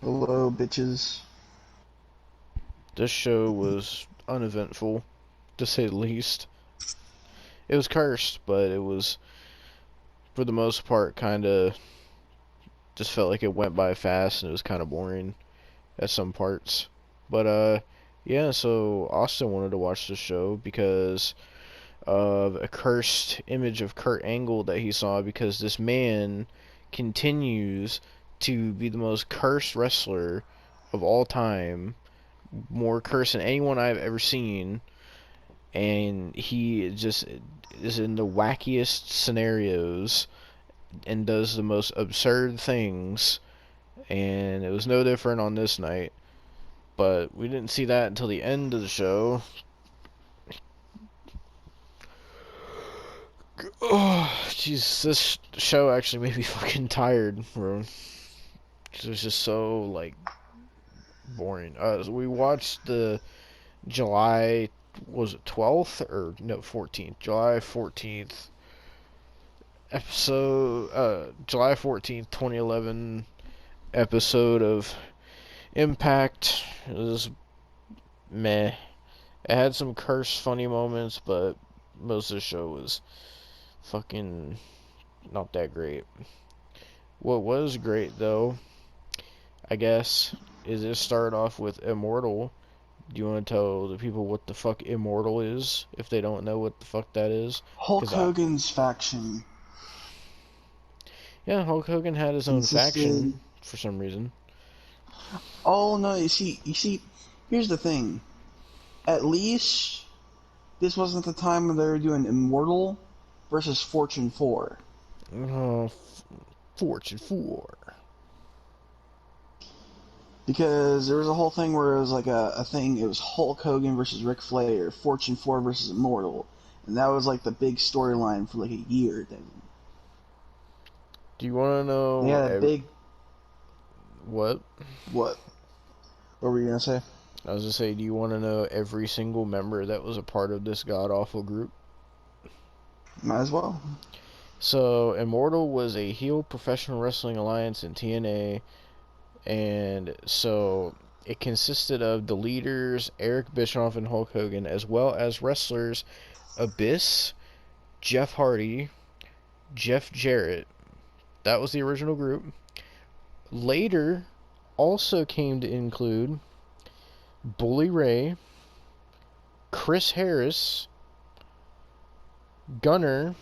Hello, bitches. This show was uneventful, to say the least. It was cursed, but it was, for the most part, kind of just felt like it went by fast and it was kind of boring at some parts. But, yeah, so Austin wanted to watch the show because of a cursed image of Kurt Angle that he saw because this man continues to be the most cursed wrestler of all time, more cursed than anyone I've ever seen, and he just is in the wackiest scenarios and does the most absurd things, and it was no different on this night. But we didn't see that until the end of the show. Oh, jeez, this show actually made me fucking tired, bro. It was just so, like, boring. So we watched the July, was it 12th? Or, no, 14th. July 14th episode, July 14th, 2011 episode of Impact. It was meh. It had some cursed funny moments, but most of the show was fucking not that great. What was great, though, I guess, is it started off with Immortal. Do you want to tell the people what the fuck Immortal is, if they don't know what the fuck that is? Hulk Because I, Hogan's faction yeah, Hulk Hogan had his own consisted. faction for some reason. Oh no, you see, here's the thing. At least this wasn't the time when they were doing Immortal versus Fortune 4. Oh, Fortune 4. Because there was a whole thing where it was like a thing, it was Hulk Hogan versus Ric Flair, Fortune 4 versus Immortal. And that was like the big storyline for like a year. Then Do you want to they know had a big. what? What? What were you gonna say? I was gonna say, do you want to know every single member that was a part of this god awful group? Might as well. So, Immortal was a heel professional wrestling alliance in TNA, and so it consisted of the leaders Eric Bischoff and Hulk Hogan, as well as wrestlers Abyss, Jeff Hardy, Jeff Jarrett. That was the original group. Later, also came to include Bully Ray, Chris Harris, Gunner,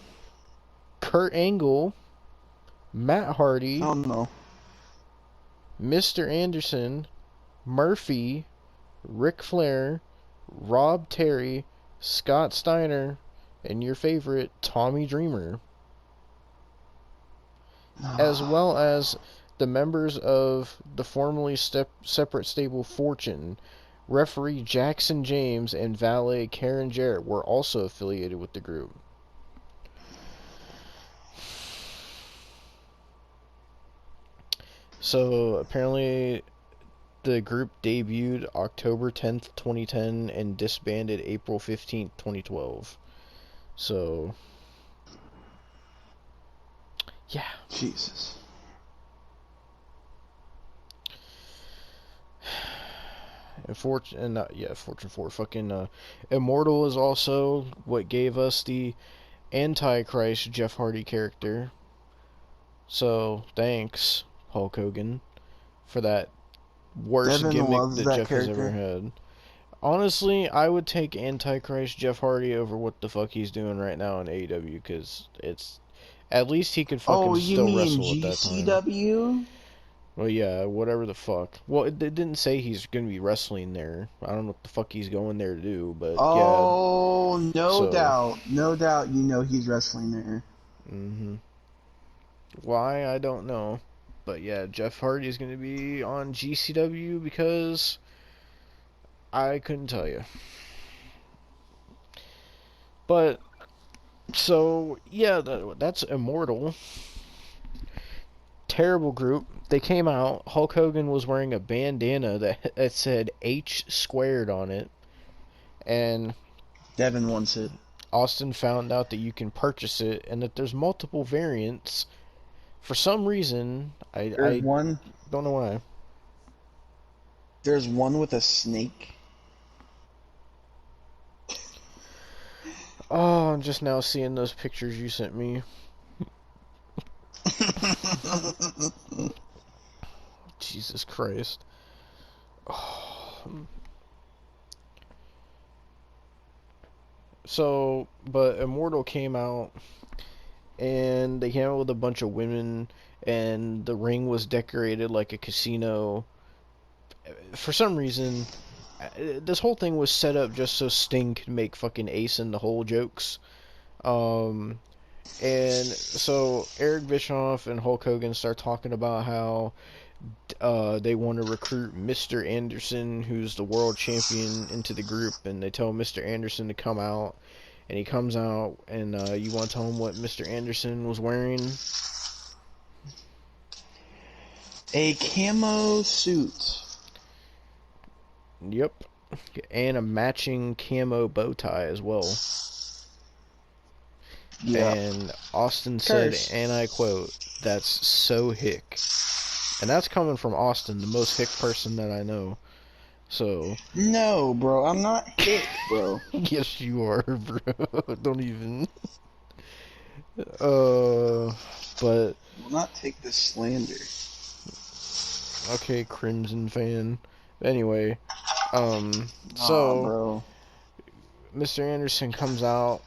Kurt Angle, Matt I Hardy, don't know. Mr. Anderson, Murphy, Ric Flair, Rob Terry, Scott Steiner, and your favorite, Tommy Dreamer, as well as the members of the formerly separate stable Fortune. Referee Jackson James and valet Karen Jarrett were also affiliated with the group. So apparently the group debuted October 10th, 2010 and disbanded April 15th, 2012. So, yeah. Jesus. Fortune 4. Fucking, Immortal is also what gave us the Antichrist Jeff Hardy character. So, thanks, Hulk Hogan, for that worst Devon gimmick loves that that Jeff has ever character. had. Honestly, I would take Antichrist Jeff Hardy over what the fuck he's doing right now in AEW, because it's. At least he could fucking Oh, you still mean wrestle at that time. GCW? Well, yeah, whatever the fuck. Well, it didn't say he's gonna be wrestling there. I don't know what the fuck he's going there to do, but yeah, Oh, no so. doubt. No doubt you know he's wrestling there. hmm Why, I don't know. But yeah, Jeff Hardy is gonna be on GCW because I couldn't tell you. But, so, yeah, that's Immortal. Terrible group. They came out. Hulk Hogan was wearing a bandana that said H squared on it, and Devon wants it. Austin found out that you can purchase it and that there's multiple variants. For some reason, There's I one. don't know why. There's one with a snake. Oh, I'm just now seeing those pictures you sent me. Jesus Christ. Oh. So, but Immortal came out, and they came out with a bunch of women, and the ring was decorated like a casino. For some reason, this whole thing was set up just so Sting could make fucking Ace in the Hole jokes. Um, and so Eric Bischoff and Hulk Hogan start talking about how they want to recruit Mr. Anderson, who's the world champion, into the group, and they tell Mr. Anderson to come out, and he comes out, and you want to tell him what Mr. Anderson was wearing? A camo suit. Yep, and a matching camo bow tie as well. Yeah. And Austin said, and I quote, "That's so hick." And that's coming from Austin, the most hick person that I know. So. No, bro, I'm not hick, bro. Yes, you are, bro. Don't even. But. Will not take this slander. Okay, Crimson fan. Anyway, so. Bro. Mr. Anderson comes out,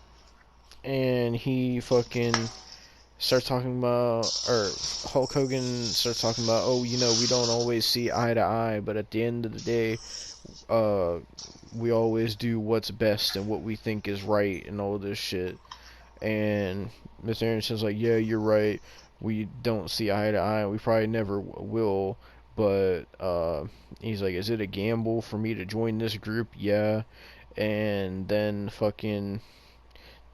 and he fucking starts talking about, or Hulk Hogan starts talking about, oh, you know, we don't always see eye to eye, but at the end of the day, we always do what's best and what we think is right and all this shit. And Mr. Anderson's like, yeah, you're right. We don't see eye to eye. We probably never will. But he's like, is it a gamble for me to join this group? Yeah. And then fucking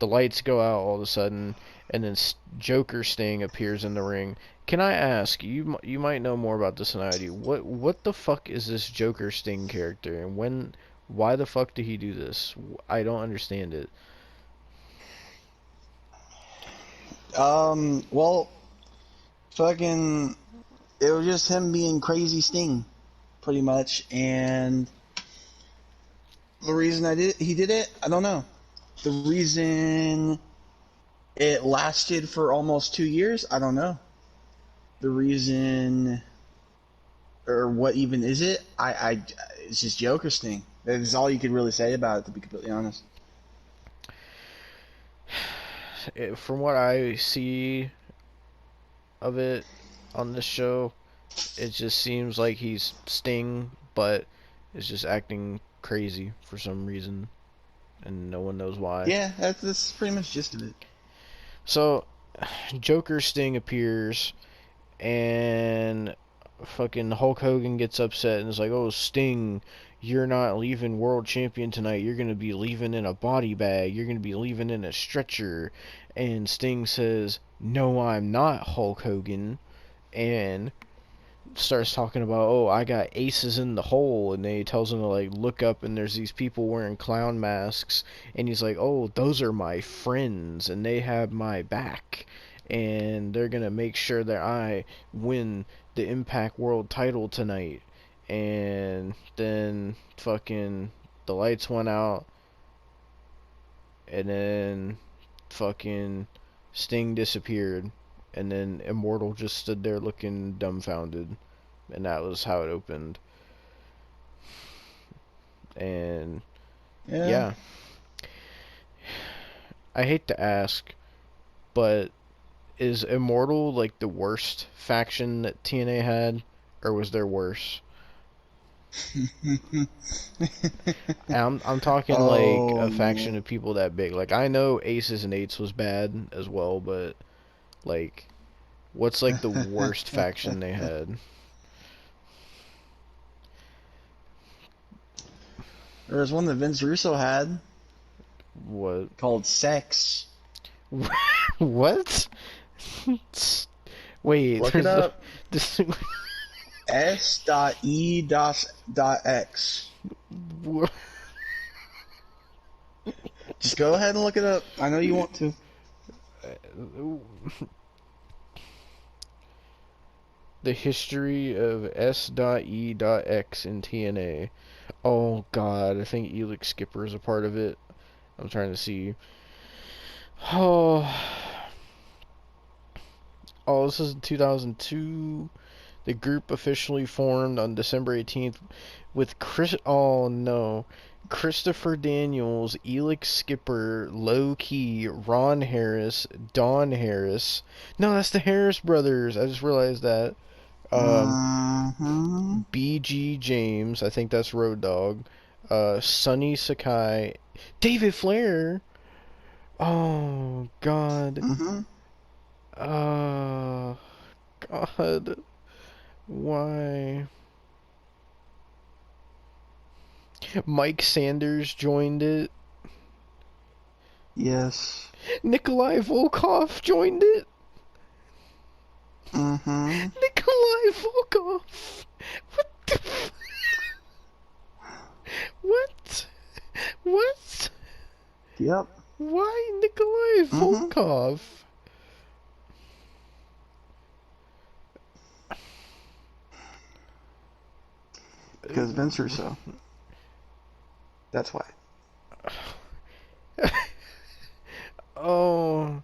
the lights go out all of a sudden, and then Joker Sting appears in the ring. Can I ask, you might know more about this than I do, what the fuck is this Joker Sting character, and why the fuck did he do this? I don't understand it. Well, fucking, it was just him being crazy Sting, pretty much, and the reason he did it, I don't know. The reason it lasted for almost 2 years, I don't know. The reason, or what even is it? It's just Joker Sting. That is all you could really say about it, to be completely honest. From what I see of it on this show, it just seems like he's Sting, but is just acting crazy for some reason, and no one knows why. Yeah, that's pretty much gist of it. So, Joker Sting appears, and fucking Hulk Hogan gets upset and is like, oh, Sting, you're not leaving world champion tonight. You're going to be leaving in a body bag. You're going to be leaving in a stretcher. And Sting says, no, I'm not, Hulk Hogan. And starts talking about, oh, I got aces in the hole, and then he tells him to like look up, and there's these people wearing clown masks, and he's like, oh, those are my friends, and they have my back, and they're gonna make sure that I win the Impact World title tonight. And then fucking the lights went out, and then fucking Sting disappeared, and then Immortal just stood there looking dumbfounded, and that was how it opened. And yeah. I hate to ask, but is Immortal like the worst faction that TNA had, or was there worse? I'm talking like a faction of people that big. Like, I know Aces and Eights was bad as well, but like, what's like the worst faction they had? There was one that Vince Russo had. What? Called Sex. What? Wait. Look it up. This... S.E.X. Just go ahead and look it up. I know you want to. The history of S.E.X in TNA. Oh god, I think Elix Skipper is a part of it. I'm trying to see. Oh, this is 2002. The group officially formed on December 18th with Oh no. Christopher Daniels, Elix Skipper, Low Key, Ron Harris, Don Harris. No, that's the Harris brothers. I just realized that. Mm-hmm. BG James, I think that's Road Dogg. Sonny Sakai, David Flair. Oh God. Mm-hmm. Uh, God. Why? Mike Sanders joined it. Yes. Nikolai Volkov joined it. Mm-hmm. Nikolai Volkov. What the? What? What? Yep. Why Nikolai Mm-hmm. Volkov? Because Vince Russo. That's why. Oh.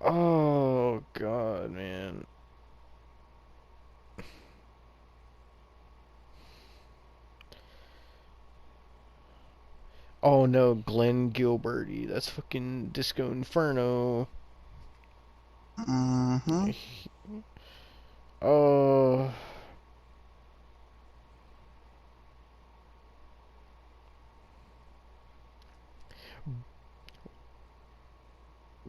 Oh God, man. Oh no, Glenn Gilberty. That's fucking Disco Inferno. Mm-hmm. Oh.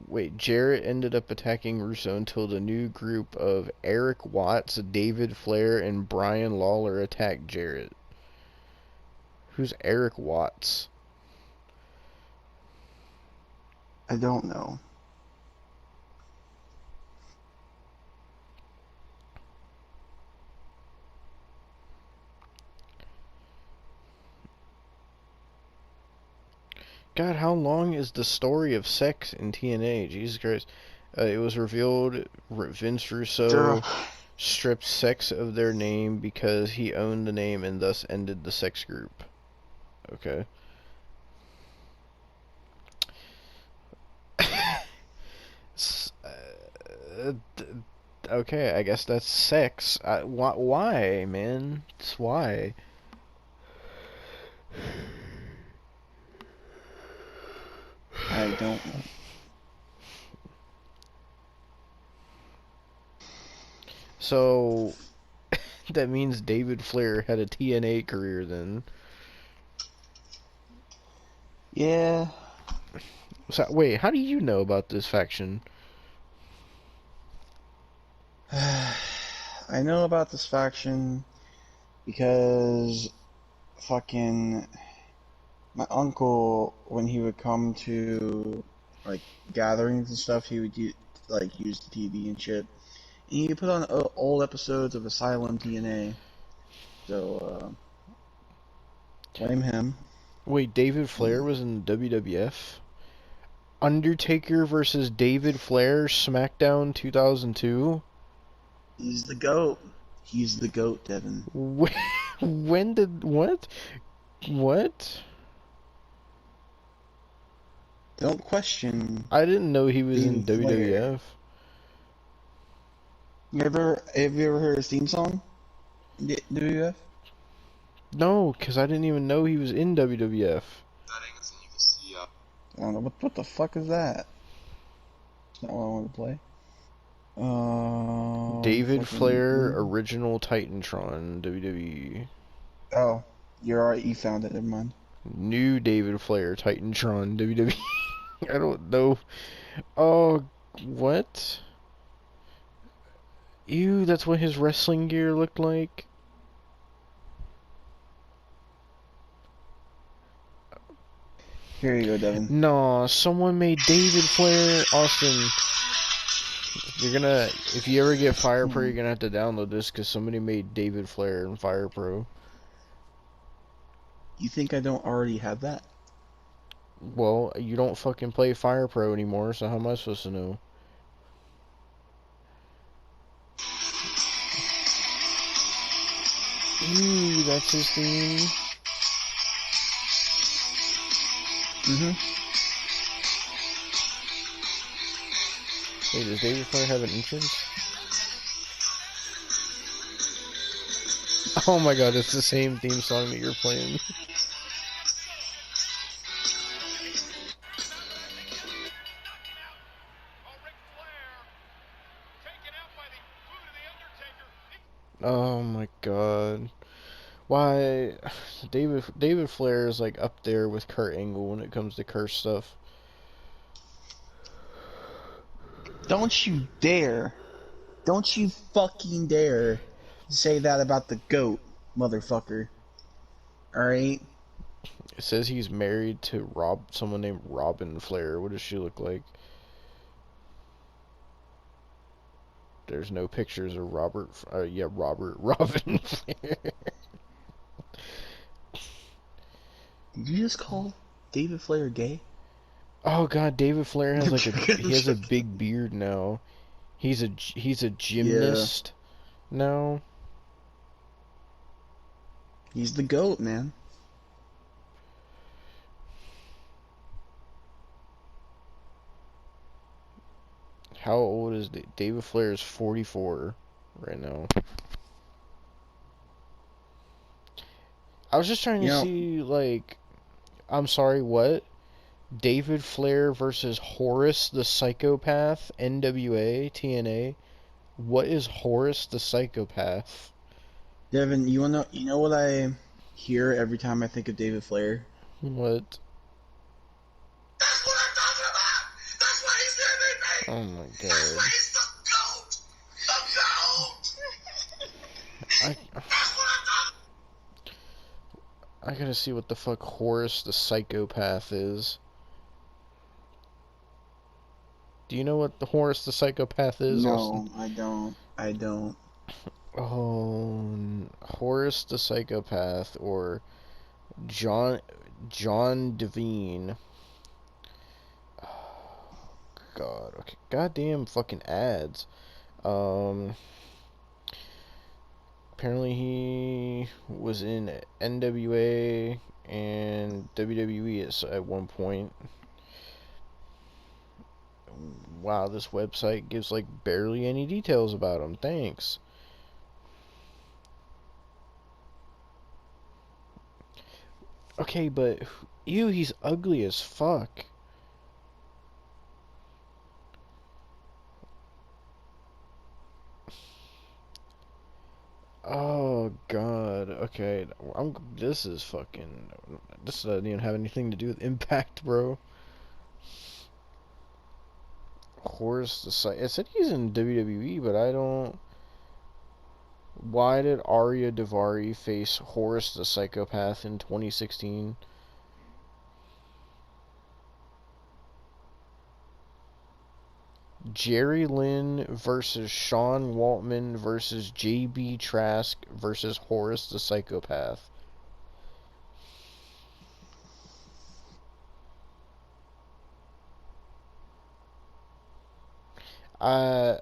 Wait, Jarrett ended up attacking Russo until the new group of Eric Watts, David Flair, and Brian Lawler attacked Jarrett. Who's Eric Watts? I don't know. God, how long is the story of sex in TNA? Jesus Christ. It was revealed Vince Girl. Russo stripped sex of their name because he owned the name and thus ended the sex group. Okay. Okay, I guess that's sex. Why, man? It's why. I don't know. So that means David Flair had a TNA career then. Yeah. So wait, how do you know about this faction? I know about this faction because fucking my uncle, when he would come to like gatherings and stuff, he would like use the TV and shit. And he would put on old episodes of Asylum TNA. So blame him. Wait, David Flair was in the WWF? Undertaker versus David Flair, SmackDown 2002? He's the goat. He's the goat, Devon. When did what? What? Don't question I didn't know he was in David Flair. WWF. Have you ever heard his theme song? WWF? No, because I didn't even know he was in WWF. I don't know what the fuck is that? It's not what I want to play. David Flair, Fucking. original Titantron, WWE. Oh, you're right. You found it. Never mind. New David Flair, Titantron, WWE. I don't know. Oh, what? Ew, that's what his wrestling gear looked like. Here you go, Devin. No, someone made David Flair. Austin, if you ever get Fire Pro, you're gonna have to download this because somebody made David Flair in Fire Pro. You think I don't already have that? Well, you don't fucking play Fire Pro anymore, so how am I supposed to know? Ooh, that's his theme. Wait, does David Flair have an entrance? Oh my god, it's the same theme song that you're playing. Oh my god. Why David Flair is like up there with Kurt Angle when it comes to curse stuff. Don't you dare. Don't you fucking dare say that about the GOAT, motherfucker. Alright? It says he's married to someone named Robin Flair. What does she look like? There's no pictures of Robin Flair. Did you just call David Flair gay? Oh god, David Flair has he has a big beard now. He's a gymnast now. He's the GOAT, man. How old is David Flair? Is 44 right now. I was just trying to see, like, I'm sorry, what? David Flair versus Horace the Psychopath, NWA, TNA. What is Horace the Psychopath? Devon, you know what I hear every time I think of David Flair? What? That's what I'm talking about! That's what he's giving me! Oh my god. That's why he's the GOAT! The GOAT! That's what I'm talking I gotta see what the fuck Horace the Psychopath is. Do you know what the Horace the Psychopath is, No, Austin? I don't. Oh, Horace the Psychopath, or John Devine. Oh, God. Okay. Goddamn fucking ads. Apparently he was in NWA and WWE at one point. Wow, this website gives like barely any details about him. Thanks. Okay, but ew, he's ugly as fuck. Oh god. Okay, this is fucking. This doesn't even have anything to do with Impact, bro. Horace the Psych. It said he's in WWE, but I don't. Why did Arya Davari face Horace the Psychopath in 2016? Jerry Lynn versus Sean Waltman versus JB Trask versus Horace the Psychopath. I'm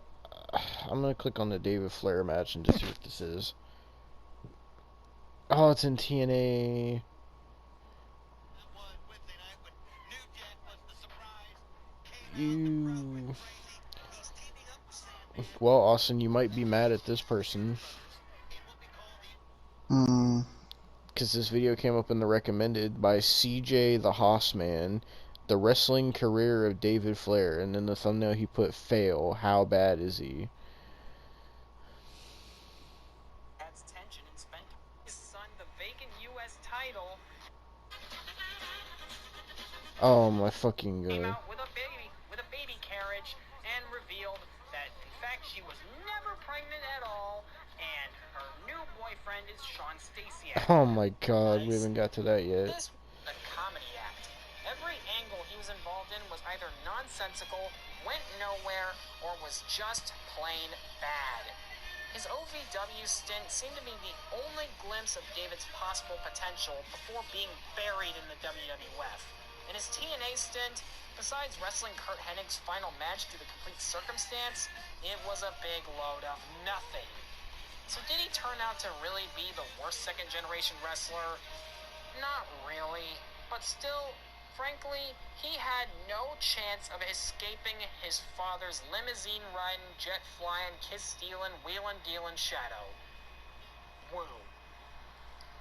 gonna click on the David Flair match and just see what this is. Oh, it's in TNA. You. Well, Austin, you might be mad at this person. Because this video came up in the recommended by CJ the Hossman, the wrestling career of David Flair, and in the thumbnail he put fail. How bad is he? Adds tension and spent his son the vacant U.S. title. Oh my fucking Came god. out with a baby carriage, and revealed that in fact she was never pregnant at all, and her new boyfriend is Sean Stacey. Oh my god, we haven't got to that yet. This was a comedy act. Every angle he was involved in was either nonsensical, went nowhere, or was just plain bad. His OVW stint seemed to be the only glimpse of David's possible potential before being buried in the WWF. In his TNA stint, besides wrestling Curt Hennig's final match through the complete circumstance, it was a big load of nothing. So did he turn out to really be the worst second-generation wrestler? Not really, but still, frankly, he had no chance of escaping his father's limousine-riding, jet-flying, kiss-stealing, wheelin'-dealin' shadow. Woo.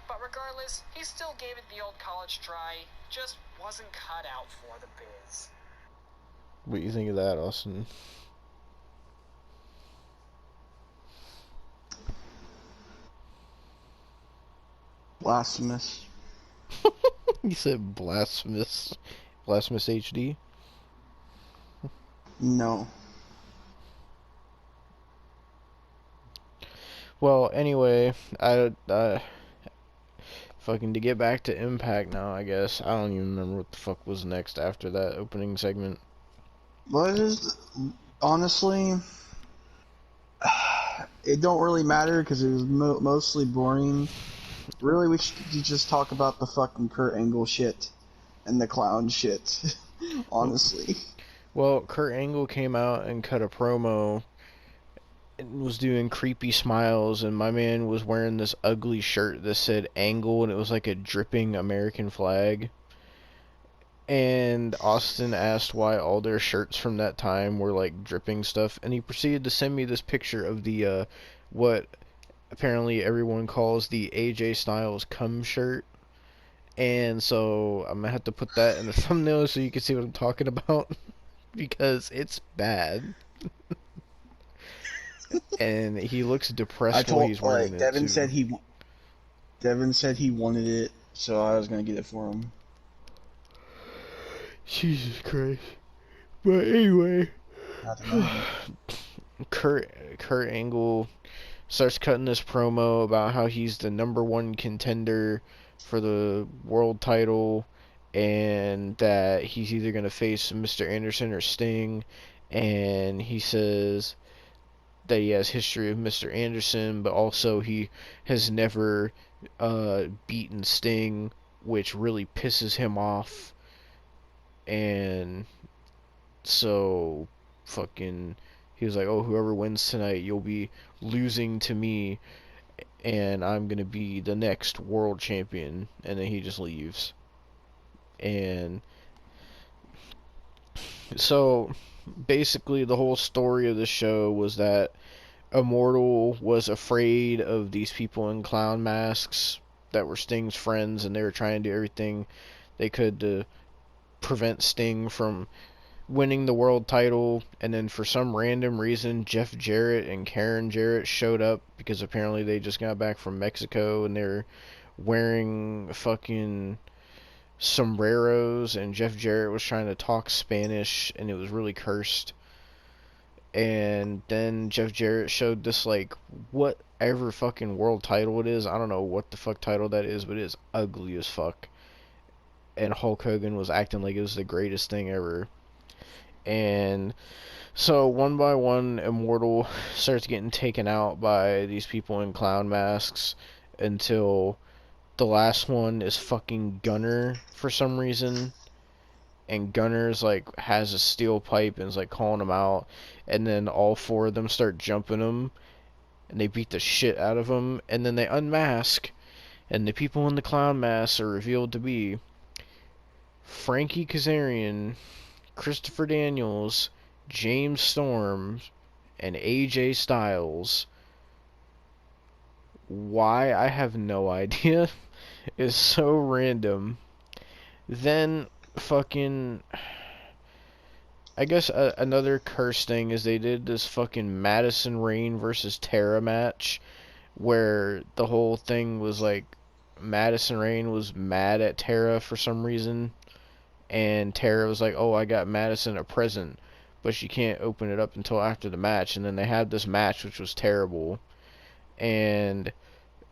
But regardless, he still gave it the old college try, just wasn't cut out for the biz. What do you think of that, Austin? Blasphemous. You said blasphemous. Blasphemous HD? No. Well, anyway, fucking to get back to Impact now, I guess. I don't even remember what the fuck was next after that opening segment. What is... Honestly... It don't really matter because it was mostly boring. Really, we should just talk about the fucking Kurt Angle shit and the clown shit. Honestly. Well, Kurt Angle came out and cut a promo and was doing creepy smiles, and my man was wearing this ugly shirt that said Angle, and it was like a dripping American flag. And Austin asked why all their shirts from that time were like dripping stuff, and he proceeded to send me this picture of the what apparently everyone calls the AJ Styles cum shirt. And so I'm gonna have to put that in the thumbnail so you can see what I'm talking about because it's bad. And he looks depressed while he's wearing it Devon too. said he wanted it, so I was gonna get it for him. Jesus Christ. But anyway, Kurt Angle starts cutting this promo about how he's the #1 contender for the world title, and that he's either going to face Mr. Anderson or Sting, and he says that he has history of Mr. Anderson, but also he has never beaten Sting, which really pisses him off. And so fucking he was like, oh, whoever wins tonight, you'll be losing to me, and I'm gonna be the next world champion. And then he just leaves. And so basically the whole story of the show was that Immortal was afraid of these people in clown masks that were Sting's friends, and they were trying to do everything they could to prevent Sting from winning the world title. And then for some random reason, Jeff Jarrett and Karen Jarrett showed up because apparently they just got back from Mexico, and they're wearing fucking sombreros, and Jeff Jarrett was trying to talk Spanish, and it was really cursed. And then Jeff Jarrett showed this, like, whatever fucking world title it is. I don't know what the fuck title that is, but it is ugly as fuck. And Hulk Hogan was acting like it was the greatest thing ever. And so one by one, Immortal starts getting taken out by these people in clown masks until the last one is fucking Gunner for some reason. And Gunner's like has a steel pipe and is like calling him out, and then all four of them start jumping him, and they beat the shit out of him, and then they unmask, and the people in the clown masks are revealed to be Frankie Kazarian, Christopher Daniels, James Storm, and AJ Styles. Why, I have no idea. It's so random. Then fucking, I guess another curse thing is they did this fucking Madison Rayne versus Tara match, where the whole thing was like Madison Rayne was mad at Tara for some reason, and Tara was like, oh, I got Madison a present, but she can't open it up until after the match. And then they had this match which was terrible, and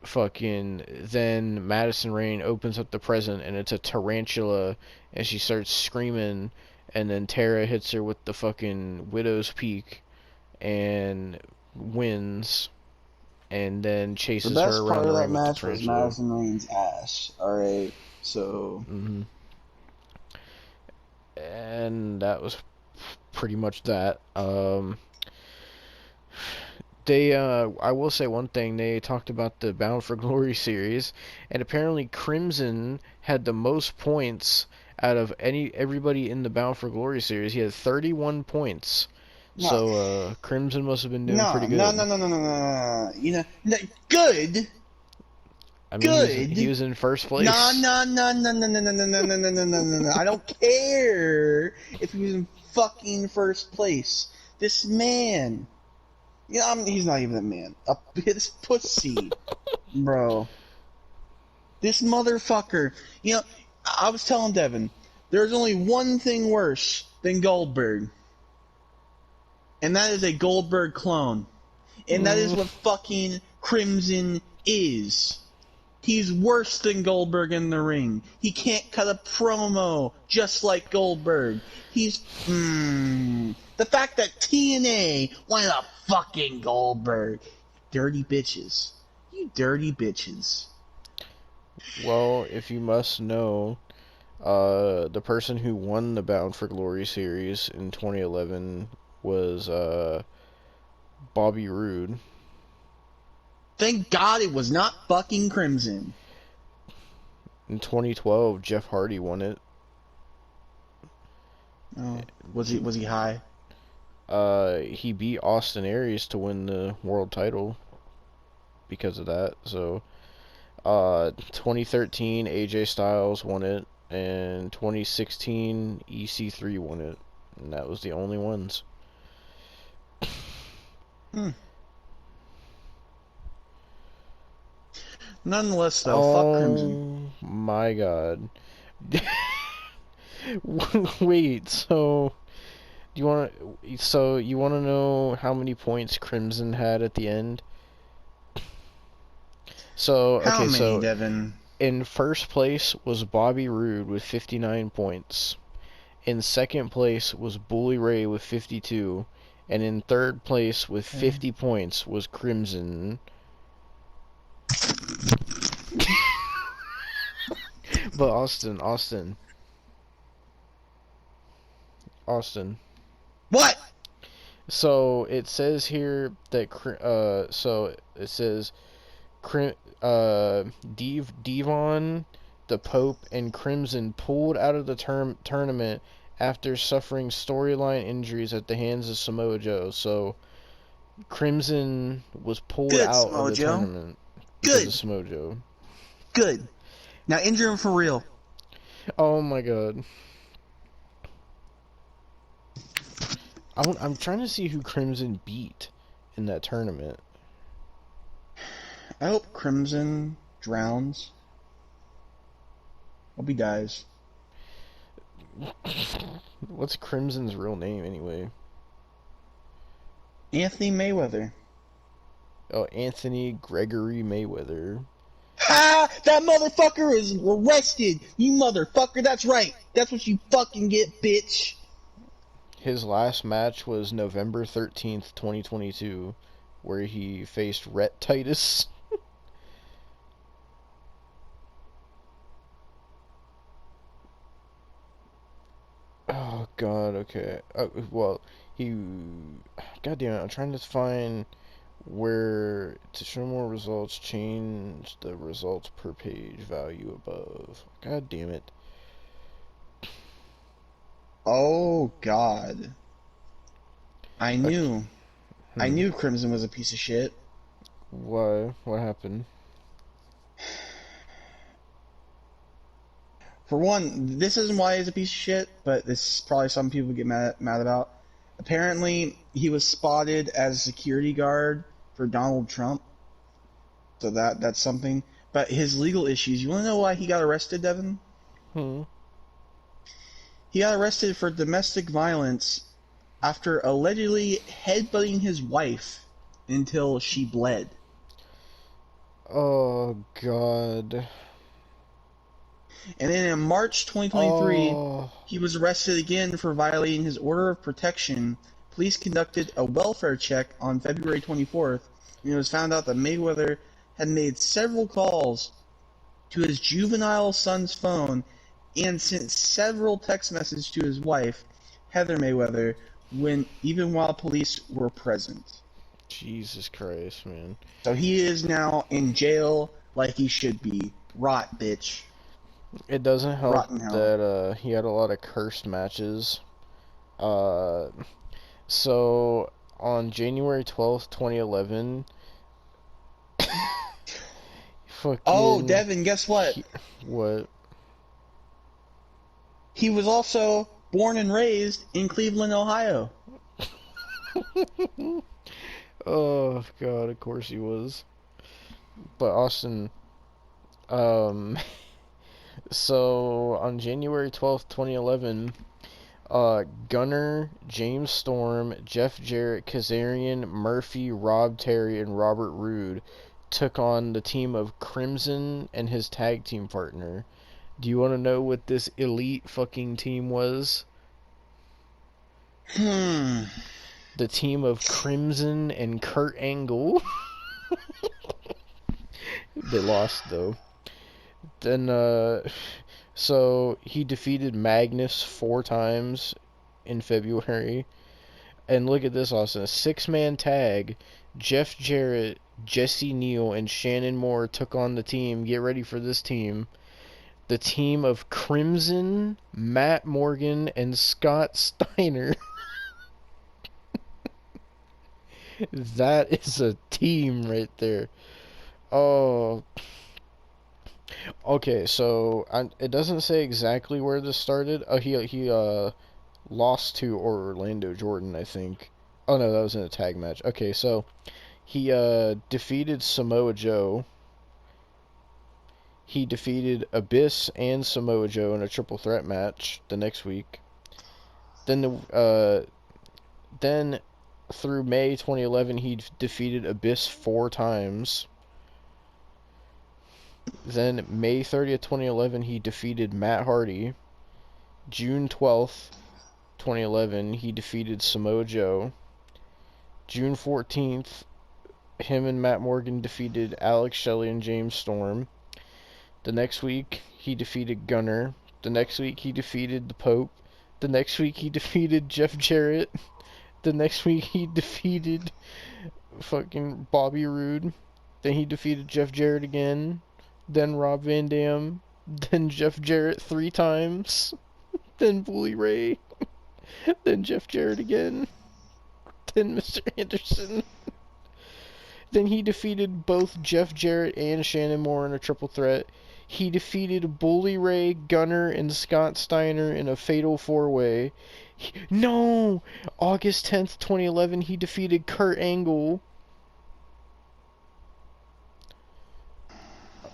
fucking then Madison Rayne opens up the present and it's a tarantula, and she starts screaming, and then Tara hits her with the fucking widow's peak and wins. and then The chases her best around part the of that ring with the match was tarantula. Madison Rain's ass. Alright, so. Hmm. And that was pretty much that. I will say one thing. They talked about the Bound for Glory series, and apparently Crimson had the most points out of everybody in the Bound for Glory series. He had 31 points. No. So Crimson must have been doing No, pretty no, good. no, no, no, no, no. You know, no, good. I mean, Good. he was in first No, place. no, no, no, no, no, no, no, no, no, no, no, no, no, no. I don't care if he was in fucking first place. This man. You know, he's not even a man. His pussy. Bro. This motherfucker. You know, I was telling Devon, there's only one thing worse than Goldberg. And that is a Goldberg clone. And that is what fucking Crimson is. He's worse than Goldberg in the ring. He can't cut a promo just like Goldberg. He's the fact that TNA wanted a fucking Goldberg. Dirty bitches. You dirty bitches. Well, if you must know, the person who won the Bound for Glory series in 2011 was Bobby Roode. Thank God it was not fucking Crimson. In 2012, Jeff Hardy won it. Oh, was he high? He beat Austin Aries to win the world title because of that. So, 2013, AJ Styles won it, and 2016, EC3 won it, and that was the only ones. Nonetheless, though, fuck Crimson. Oh my god. Wait, so you want to know how many points Crimson had at the end? So, How okay, many, so Devon? in first place was Bobby Roode with 59 points. In second place was Bully Ray with 52, and in third place with 50 points was Crimson. But Austin. What? So it says here that so it says Devon, the Pope, and Crimson pulled out of the tournament after suffering storyline injuries at the hands of Samoa Joe. So Crimson was pulled Good, out Samoa of the Joe. tournament because Good. of Samoa Joe. Good. Now injure him for real. Oh my god. I'm trying to see who Crimson beat in that tournament. I hope Crimson drowns. Hope he dies. What's Crimson's real name anyway? Anthony Mayweather. Oh, Anthony Gregory Mayweather. Ha! That motherfucker is arrested! You motherfucker, that's right! That's what you fucking get, bitch! His last match was November 13th, 2022, where he faced Rhett Titus. Oh god, okay. Well, God damn it, I'm trying to find where to show more results, change the results per page value above. God damn it. Oh, God. I knew. I knew Crimson was a piece of shit. Why? What happened? For one, this isn't why he's a piece of shit, but this is probably something people get mad about. Apparently, he was spotted as a security guard for Donald Trump. So that's something. But his legal issues, you want to know why he got arrested, Devon? He got arrested for domestic violence after allegedly headbutting his wife until she bled. Oh, God. And then in March 2023, he was arrested again for violating his order of protection. Police conducted a welfare check on February 24th and it was found out that Mayweather had made several calls to his juvenile son's phone and sent several text messages to his wife, Heather Mayweather, even while police were present. Jesus Christ, man. So he is now in jail like he should be. Rot, bitch. It doesn't help Rotten hell. that he had a lot of cursed matches. So on January 12th, 2011, fucking Oh, Devon, guess what? what? He was also born and raised in Cleveland, Ohio. Oh god, of course he was. But Austin, um, so on January 12th, 2011, Gunner, James Storm, Jeff Jarrett, Kazarian, Murphy, Rob Terry, and Robert Roode took on the team of Crimson and his tag team partner. Do you want to know what this elite fucking team was? The team of Crimson and Kurt Angle. They lost, though. Then, so he defeated Magnus 4 times in February. And look at this, Austin. A 6-man tag. Jeff Jarrett, Jesse Neal, and Shannon Moore took on the team. Get ready for this team. The team of Crimson, Matt Morgan, and Scott Steiner. That is a team right there. Oh. Okay, so it doesn't say exactly where this started. Oh, he lost to Orlando Jordan, I think. Oh no, that was in a tag match. Okay, so he defeated Samoa Joe. He defeated Abyss and Samoa Joe in a triple threat match the next week. Then through May 2011, he defeated Abyss 4 times. Then May 30th, 2011, he defeated Matt Hardy. June 12th, 2011, he defeated Samoa Joe. June 14th, him and Matt Morgan defeated Alex Shelley and James Storm. The next week, he defeated Gunner. The next week, he defeated the Pope. The next week, he defeated Jeff Jarrett. The next week, he defeated fucking Bobby Roode. Then he defeated Jeff Jarrett again. Then Rob Van Dam. Then Jeff Jarrett 3 times. Then Bully Ray. Then Jeff Jarrett again. Then Mr. Anderson. Then he defeated both Jeff Jarrett and Shannon Moore in a triple threat. He defeated Bully Ray, Gunner, and Scott Steiner in a fatal 4-way. No! August 10th, 2011, he defeated Kurt Angle.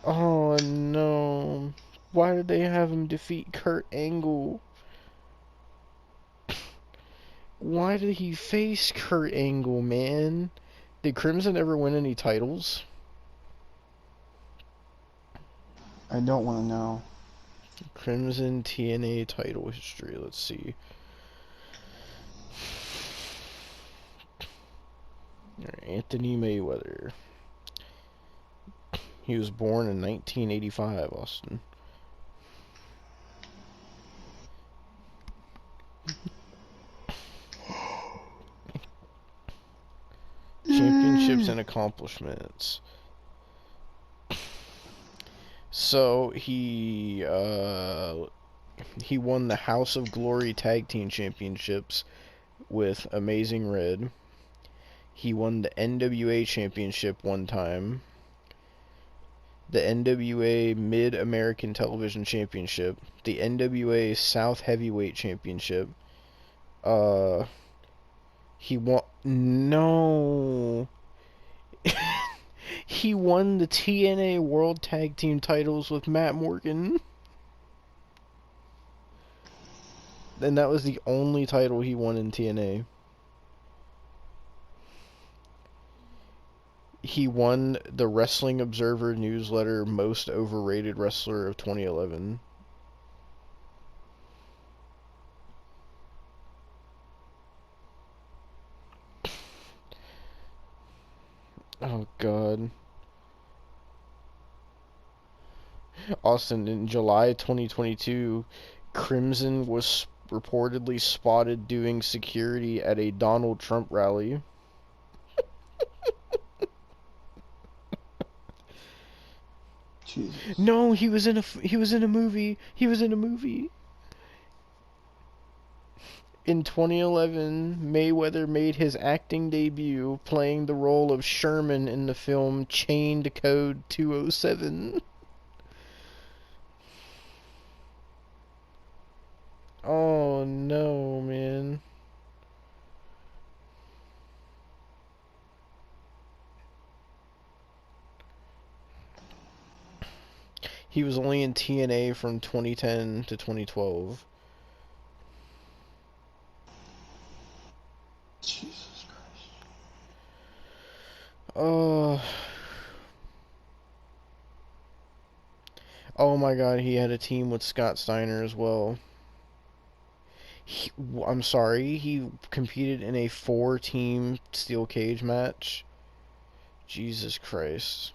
Oh no. Why did they have him defeat Kurt Angle? Why did he face Kurt Angle, man? Did Crimson ever win any titles? I don't want to know. Crimson TNA title history, let's see. Anthony Mayweather. He was born in 1985, Austin. Championships and accomplishments. So he won the House of Glory Tag Team Championships with Amazing Red. He won the NWA Championship 1 time. The NWA Mid-American Television Championship. The NWA South Heavyweight Championship. He won... No... He won the TNA World Tag Team titles with Matt Morgan. And that was the only title he won in TNA. He won the Wrestling Observer newsletter Most Overrated Wrestler of 2011. Oh God. Austin, in July 2022, Crimson was reportedly spotted doing security at a Donald Trump rally. Jesus. No, he was in a movie. He was in a movie. In 2011, Mayweather made his acting debut playing the role of Sherman in the film Chained Code 207. Oh no, man. He was only in TNA from 2010 to 2012. Jesus Christ. Oh my God, he had a team with Scott Steiner as well. I'm sorry, he competed in a 4-team steel cage match. Jesus Christ.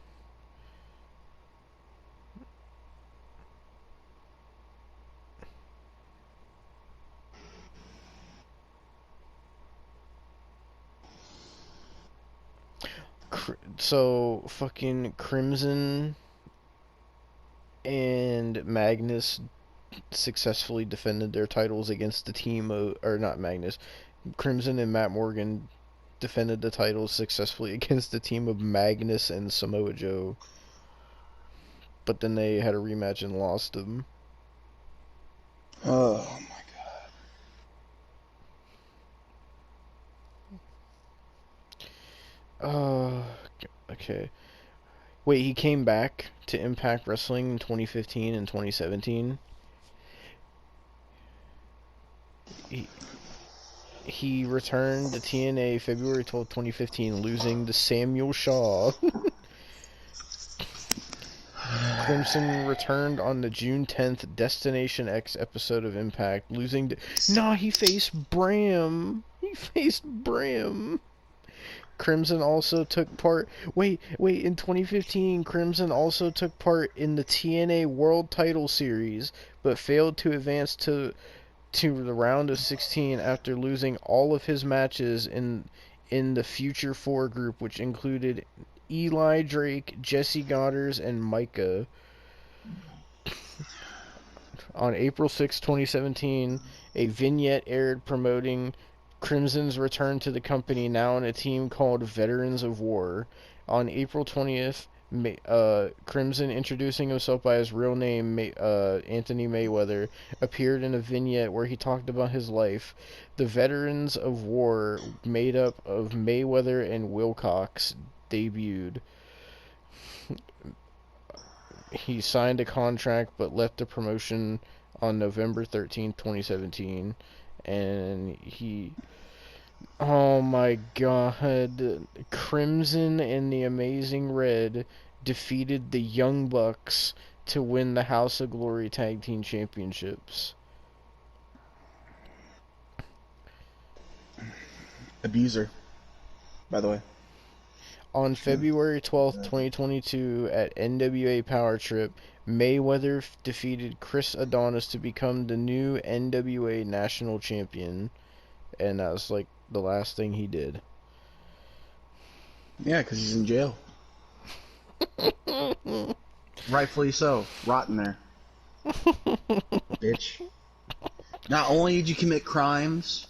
So, fucking Crimson and Magnus successfully defended their titles against the team of, or not Magnus, Crimson and Matt Morgan defended the titles successfully against the team of Magnus and Samoa Joe. But then they had a rematch and lost them. Oh my God. Okay. Wait, he came back to Impact Wrestling in 2015 and 2017. He returned to TNA February 12, 2015, losing to Samuel Shaw. Crimson returned on the June 10th Destination X episode of Impact, losing to... Nah, he faced Bram. He faced Bram. Crimson also took part... Wait, in 2015, Crimson also took part in the TNA World Title Series, but failed to advance to the round of 16 after losing all of his matches in the Future 4 group, which included Eli Drake, Jesse Goddard, and Micah. On April 6, 2017, a vignette aired promoting Crimson's return to the company, now in a team called Veterans of War. On April 20th, Crimson, introducing himself by his real name, Anthony Mayweather, appeared in a vignette where he talked about his life. The Veterans of War, made up of Mayweather and Wilcox, debuted. He signed a contract but left the promotion on November 13th, 2017. And he... Oh my God. Crimson and the Amazing Red defeated the Young Bucks to win the House of Glory Tag Team Championships. Abuser, by the way. On February 12th, 2022, at NWA Power Trip, Mayweather defeated Chris Adonis to become the new NWA National Champion. And that was like the last thing he did. Yeah, because he's in jail. Rightfully so. Rotten there. Bitch. Not only did you commit crimes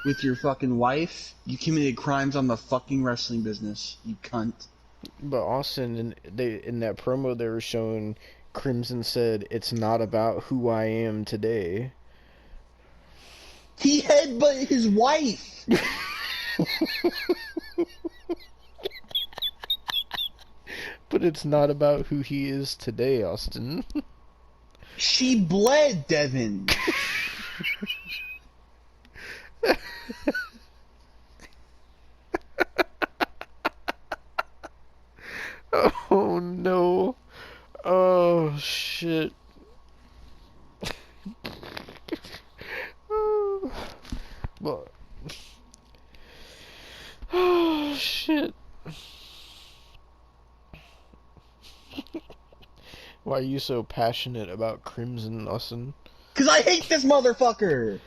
with your fucking wife, you committed crimes on the fucking wrestling business, you cunt. But Austin, in that promo they were showing, Crimson said, "It's not about who I am today." He headbutted his wife! But it's not about who he is today, Austin. She bled, Devon! Oh no. Oh shit. Well, oh shit. Why are you so passionate about Crimson, Austin? Because I hate this motherfucker!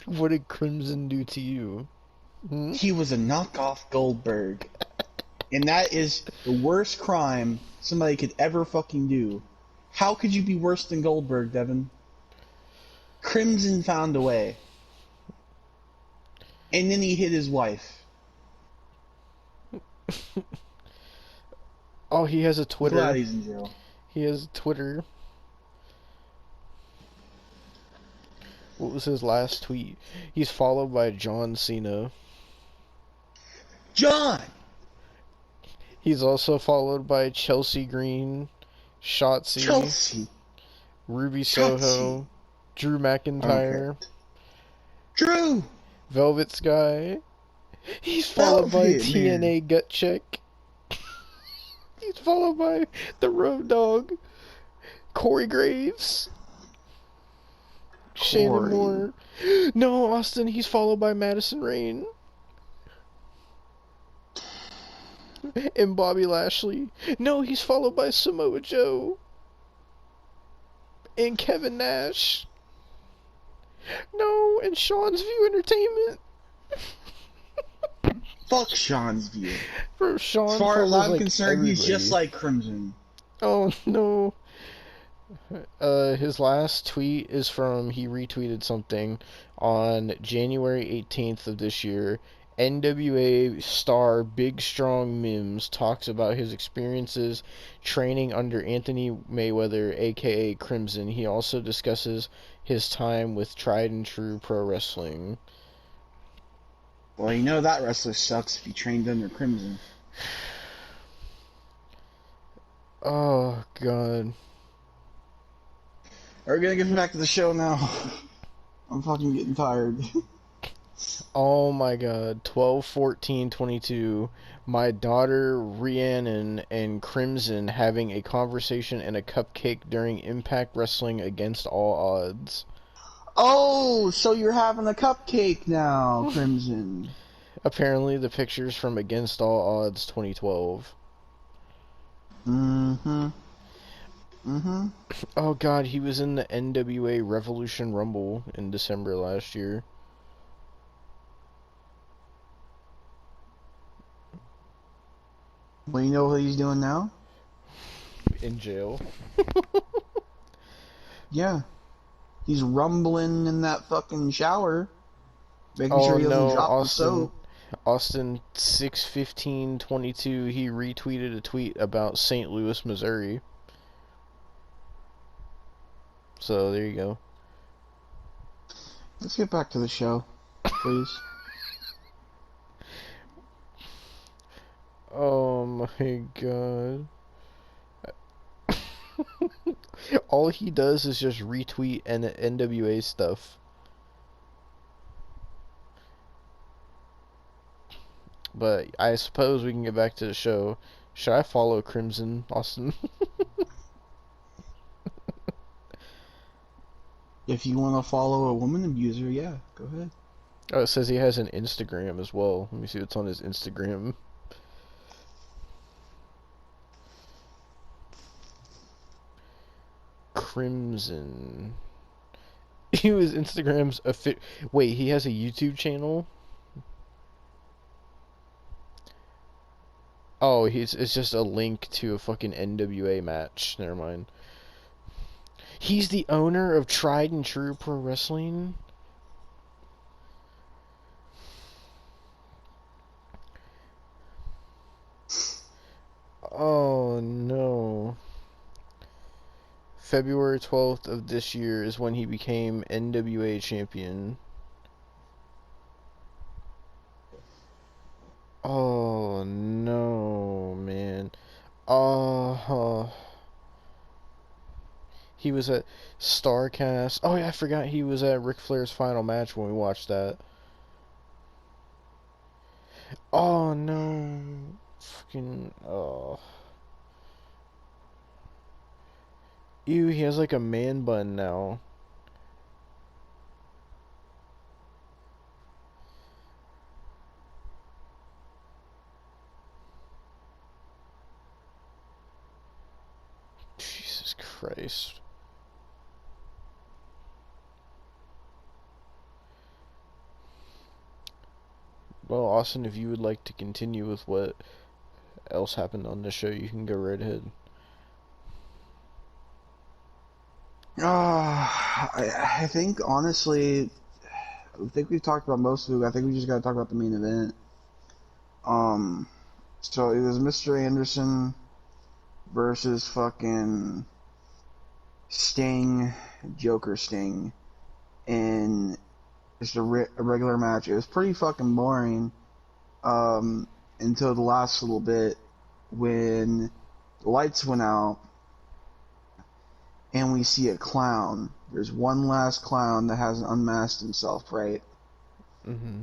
What did Crimson do to you? Hmm? He was a knockoff Goldberg. And that is the worst crime somebody could ever fucking do. How could you be worse than Goldberg, Devon? Crimson found a way. And then he hit his wife. Oh, he has a I'm glad Twitter. he's in jail. He has Twitter. What was his last tweet? He's followed by John Cena. John! He's also followed by Chelsea Green, Shotzi, Chelsea! Ruby Shotzi! Soho, Drew I don't care. McIntyre, Drew! Velvet Sky. He's followed by Velvet, TNA man. Gut Check. He's followed by the Road Dogg, Corey Graves, Shannon Corey. Moore. No, Austin, he's followed by Madison Rayne. And Bobby Lashley. No, he's followed by Samoa Joe. And Kevin Nash. No, and Sean's View Entertainment. Fuck Sean's View. Bro, Sean As far as follows, I'm like, concerned, he's everybody. just like Crimson. Oh, no. His last tweet is from, he retweeted something on January 18th of this year. NWA star Big Strong Mims talks about his experiences training under Anthony Mayweather, aka Crimson. He also discusses his time with Tried and True Pro Wrestling. Well, you know that wrestler sucks if he trained under Crimson. Oh, God. Are we gonna get back to the show now? I'm fucking getting tired. Oh my God, 12/14/22. My daughter Rhiannon and Crimson having a conversation in a cupcake during Impact Wrestling Against All Odds. Oh, so you're having a cupcake now, Crimson. Apparently the picture's from Against All Odds 2012. Oh God, he was in the NWA Revolution Rumble in December last year. Well, you know what he's doing now? In jail. Yeah. He's rumbling in that fucking shower. Making Oh sure he doesn't no, drop the soap. Austin 6/15/22, he retweeted a tweet about St. Louis, Missouri. So there you go. Let's get back to the show, please. Oh my God. All he does is just retweet NWA stuff. But I suppose we can get back to the show. Should I follow Crimson, Austin? If you want to follow a woman abuser, yeah, go ahead. Oh, it says he has an Instagram as well. Let me see what's on his Instagram. Crimson. He was Instagram's Wait, he has a YouTube channel? Oh, it's just a link to a fucking NWA match. Never mind. He's the owner of Tried and True Pro Wrestling? Oh no. February 12th of this year is when he became NWA champion. Oh no, man. Oh. He was at Starcast. Oh yeah, I forgot he was at Ric Flair's final match when we watched that. Oh no. Fucking oh. Ew, he has like a man bun now. Christ. Well, Austin, if you would like to continue with what else happened on the show, you can go right ahead. I think honestly, I think we've talked about most of it. I think we just got to talk about the main event. So it was Mr. Anderson versus fucking Sting, Joker Sting, in just a regular match. It was pretty fucking boring until the last little bit when the lights went out and we see a clown. There's one last clown that hasn't unmasked himself, right? Mm-hmm.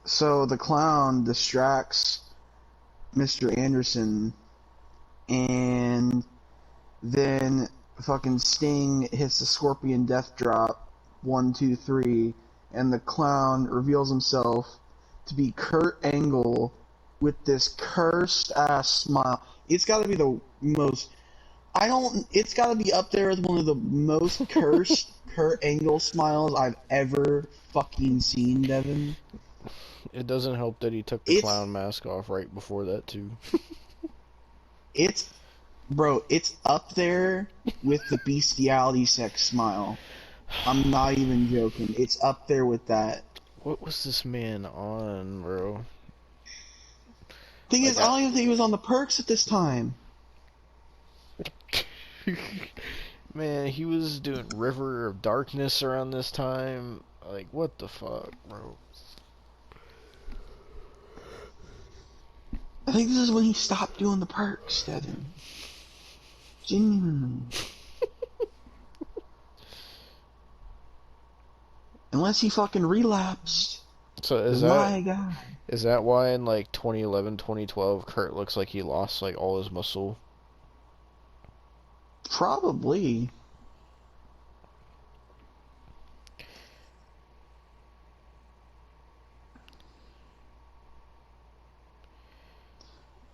So the clown distracts Mr. Anderson, and then fucking Sting hits the Scorpion Death Drop, 1, 2, 3, and the clown reveals himself to be Kurt Angle with this cursed ass smile. It's got to be the most. It's got to be up there with one of the most cursed Kurt Angle smiles I've ever fucking seen, Devon. It doesn't help that he took the clown mask off right before that, too. It's up there with the bestiality sex smile. I'm not even joking. It's up there with that. What was this man on, bro? Thing is, I don't even think he was on the perks at this time. Man, he was doing River of Darkness around this time. Like, what the fuck, bro? I think this is when he stopped doing the perks, Devon. Genuinely. Unless he fucking relapsed. So is that why in like 2011, 2012, Kurt looks like he lost like all his muscle? Probably.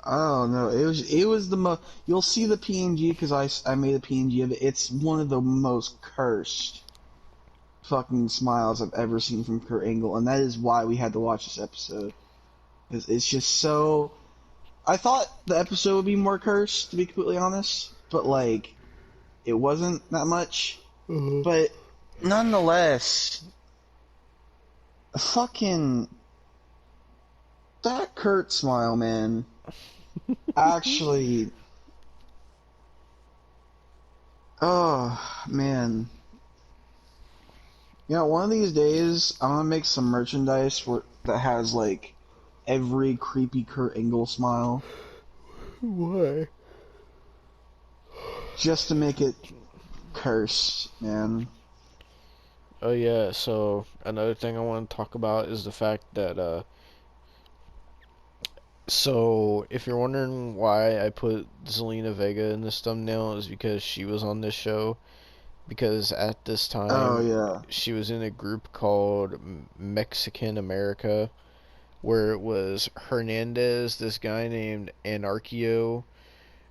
Oh no, it was the most. You'll see the PNG because I made a PNG of it. It's one of the most cursed fucking smiles I've ever seen from Kurt Angle, and that is why we had to watch this episode. Because it's just so. I thought the episode would be more cursed, to be completely honest, but like, it wasn't that much. Mm-hmm. But nonetheless, fucking that Kurt smile, man. Actually, oh man. You know, one of these days, I'm gonna make some merchandise that has like every creepy Kurt Angle smile. Why? Just to make it curse, man. Oh yeah, so another thing I want to talk about is the fact that so if you're wondering why I put Zelina Vega in this thumbnail, is because she was on this show. Because at this time, she was in a group called Mexican America, where it was Hernandez, this guy named Anarchio,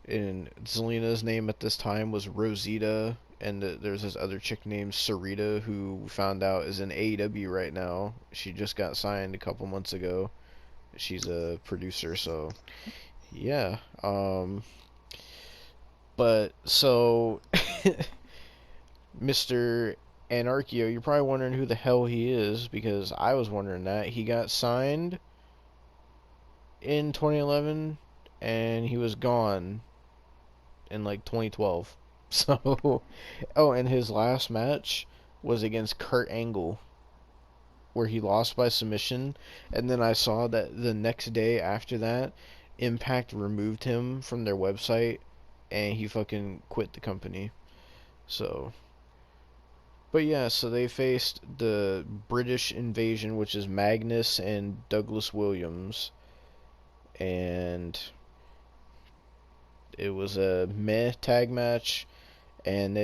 and Zelina's name at this time was Rosita, and there's this other chick named Sarita, who we found out is in AEW right now. She just got signed a couple months ago. She's a producer, so yeah. But so Mr. Anarchio, you're probably wondering who the hell he is, because I was wondering that. He got signed in 2011 and he was gone in like 2012. So, oh, and his last match was against Kurt Angle, where he lost by submission, and then I saw that the next day after that, Impact removed him from their website and he fucking quit the company. So, but yeah, so they faced the British Invasion, which is Magnus and Douglas Williams, and it was a meh tag match, and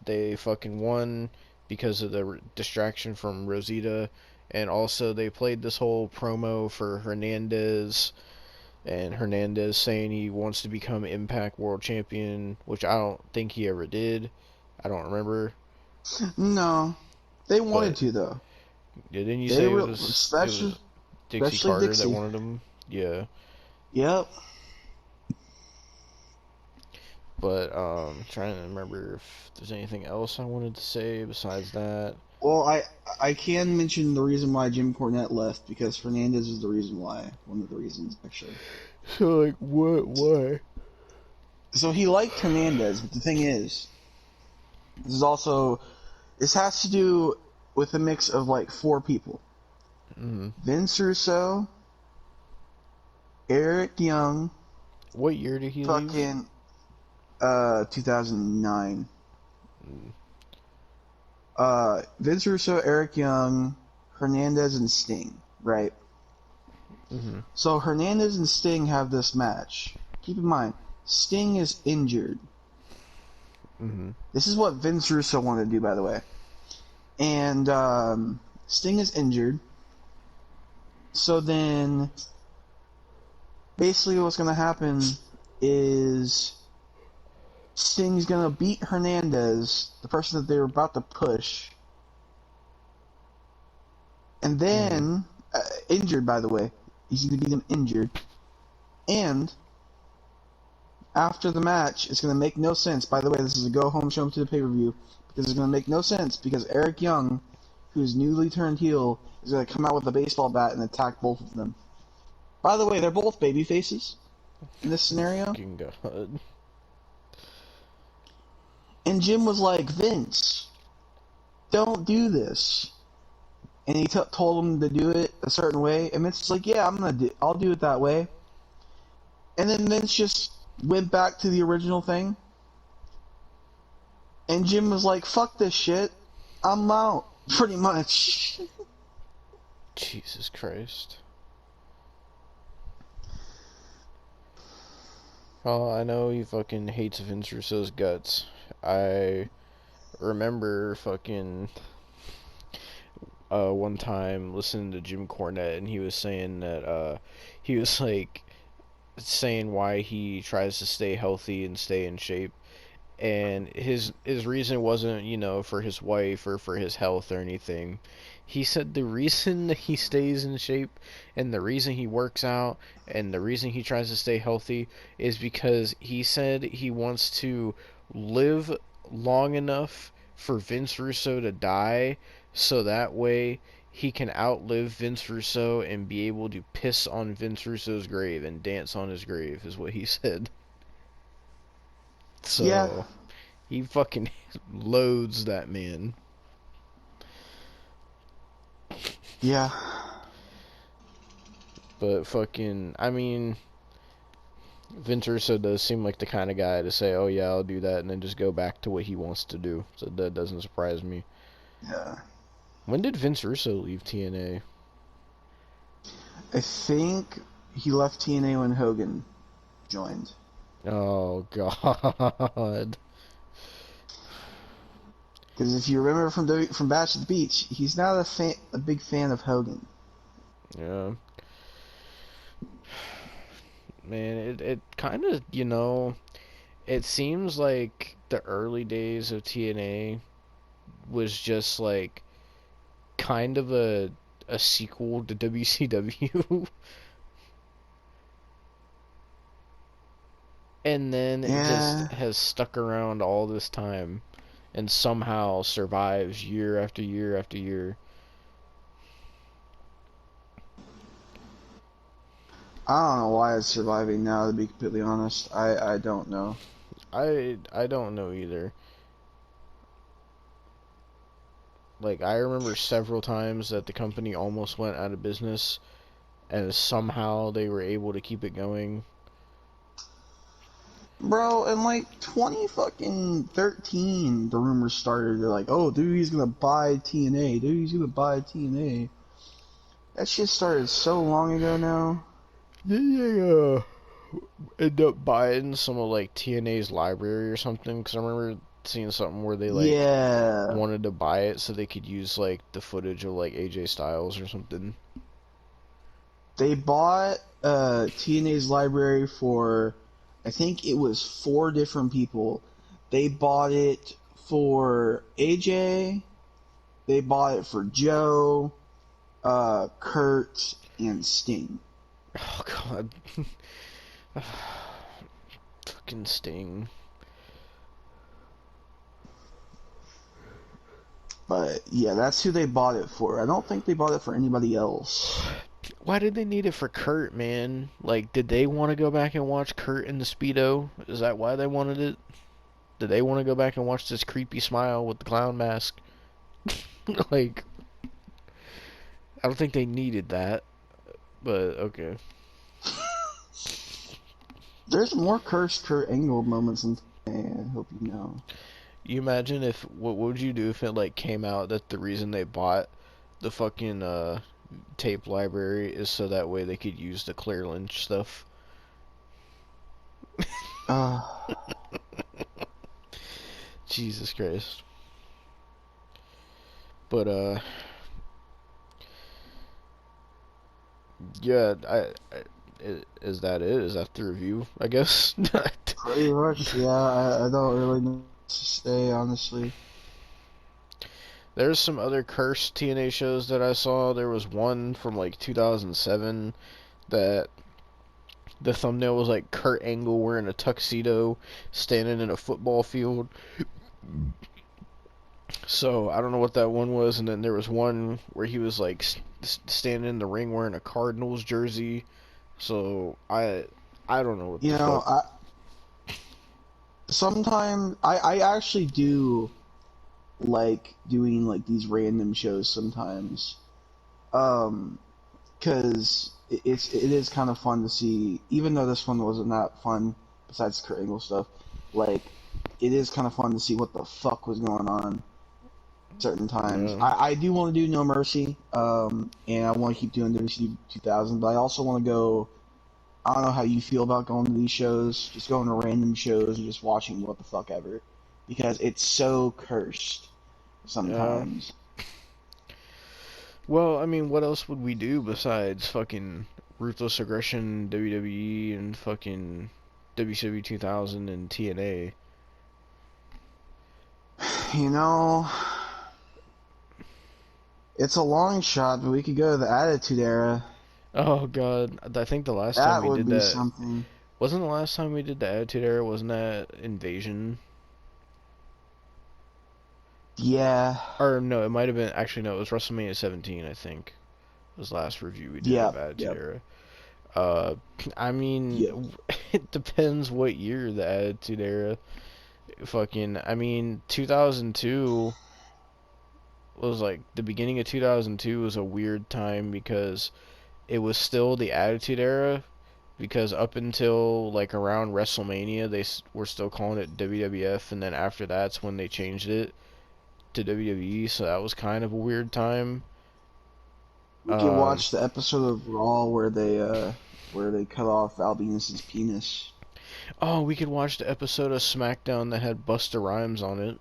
they fucking won because of the distraction from Rosita, and also they played this whole promo for Hernandez and Hernandez saying he wants to become Impact World Champion, which I don't think he ever did. I don't remember. No, they wanted But to though. didn't you They say it were was Dixie especially Carter that Dixie. wanted him? Yeah. Yep. But trying to remember if there's anything else I wanted to say besides that. Well, I can mention the reason why Jim Cornette left because Fernandez is the reason why. One of the reasons, actually. So like what? Why? So he liked Hernandez, but the thing is, this has to do with a mix of like 4 people: Mm-hmm. Vince Russo, Eric Young, What year did he leave? fucking 2009. Vince Russo, Eric Young, Hernandez, and Sting, right? Mm-hmm. So Hernandez and Sting have this match. Keep in mind, Sting is injured. Mm-hmm. This is what Vince Russo wanted to do, by the way. And Sting is injured. So then, basically what's going to happen is Sting's going to beat Hernandez, the person that they were about to push. And then, injured, by the way. He's going to beat him injured. And after the match, it's going to make no sense. By the way, this is a go-home show to the pay-per-view. Because it's going to make no sense because Eric Young, who's newly turned heel, is going to come out with a baseball bat and attack both of them. By the way, they're both baby faces in this scenario. Fucking God. And Jim was like, Vince, don't do this. And he told him to do it a certain way. And Vince was like, yeah, I'll do it that way. And then Vince just went back to the original thing. And Jim was like, fuck this shit. I'm out. Pretty much. Jesus Christ. Oh, I know he fucking hates Vince Russo's guts. I remember fucking one time listening to Jim Cornette, and he was saying that he was like saying why he tries to stay healthy and stay in shape, and his reason wasn't, you know, for his wife or for his health or anything. He said the reason that he stays in shape and the reason he works out and the reason he tries to stay healthy is because he said he wants to live long enough for Vince Russo to die so that way he can outlive Vince Russo and be able to piss on Vince Russo's grave and dance on his grave, is what he said. So, Yeah. he fucking loads that man. Yeah. But fucking, I mean, Vince Russo does seem like the kind of guy to say, oh yeah, I'll do that, and then just go back to what he wants to do. So that doesn't surprise me. Yeah. When did Vince Russo leave TNA? I think he left TNA when Hogan joined. Oh, God. Because if you remember from Bash at the Beach, he's not a big fan of Hogan. Yeah. Man, it kind of, you know, it seems like the early days of TNA was just like kind of a sequel to WCW. And then it just has stuck around all this time and somehow survives year after year after year. I don't know why it's surviving now, to be completely honest. I don't know. I don't know either. Like, I remember several times that the company almost went out of business, and somehow they were able to keep it going. Bro, in like 2013, the rumors started. They're like, oh, dude, he's gonna buy TNA. Dude, he's gonna buy TNA. That shit started so long ago now. Did they end up buying some of like TNA's library or something? Because I remember seeing something where they like wanted to buy it so they could use like the footage of like AJ Styles or something. They bought TNA's library for, I think it was 4 different people. They bought it for AJ. They bought it for Joe, Kurt, and Sting. Oh God. Fucking Sting. But yeah, that's who they bought it for. I don't think they bought it for anybody else. Why did they need it for Kurt, man? Like, did they want to go back and watch Kurt in the Speedo? Is that why they wanted it? Did they want to go back and watch this creepy smile with the clown mask? Like, I don't think they needed that, but okay. There's more cursed Kurt Angle moments in TNA, I hope you know. You imagine if, what would you do if it, like, came out that the reason they bought the fucking, tape library is so that way they could use the Claire Lynch stuff? Jesus Christ. But, yeah, is that it? Is that the review, I guess? Pretty much, yeah. I don't really know what to say, honestly. There's some other cursed TNA shows that I saw. There was one from like 2007 that the thumbnail was like Kurt Angle wearing a tuxedo standing in a football field. So I don't know what that one was. And then there was one where he was like standing in the ring wearing a Cardinals jersey. So I don't know what You the know, fuck. sometimes I actually do like doing like these random shows sometimes, because it is kind of fun to see, even though this one wasn't that fun besides Kurt Angle stuff. Like, it is kind of fun to see what the fuck was going on certain times. Yeah. I do want to do No Mercy, and I want to keep doing WCW 2000, but I also want to go. I don't know how you feel about going to these shows, just going to random shows and just watching what the fuck ever, because it's so cursed sometimes. Well, I mean, what else would we do besides fucking Ruthless Aggression, WWE, and fucking WCW 2000 and TNA? You know, it's a long shot, but we could go to the Attitude Era. Oh god, I think the last That time we would did be that something. wasn't the last time we did the Attitude Era. Wasn't that Invasion? Yeah. Or no, it might have been, actually no, it was WrestleMania 17. I think was the last review we did of Attitude Era. I mean, Yep. it depends what year the Attitude Era. Fucking, I mean, 2002 was like, the beginning of 2002 was a weird time because it was still the Attitude Era, because up until like around WrestleMania they were still calling it WWF, and then after that's when they changed it to WWE, so that was kind of a weird time. We could watch the episode of Raw where they cut off Albinus's penis. Oh, we could watch the episode of SmackDown that had Busta Rhymes on it,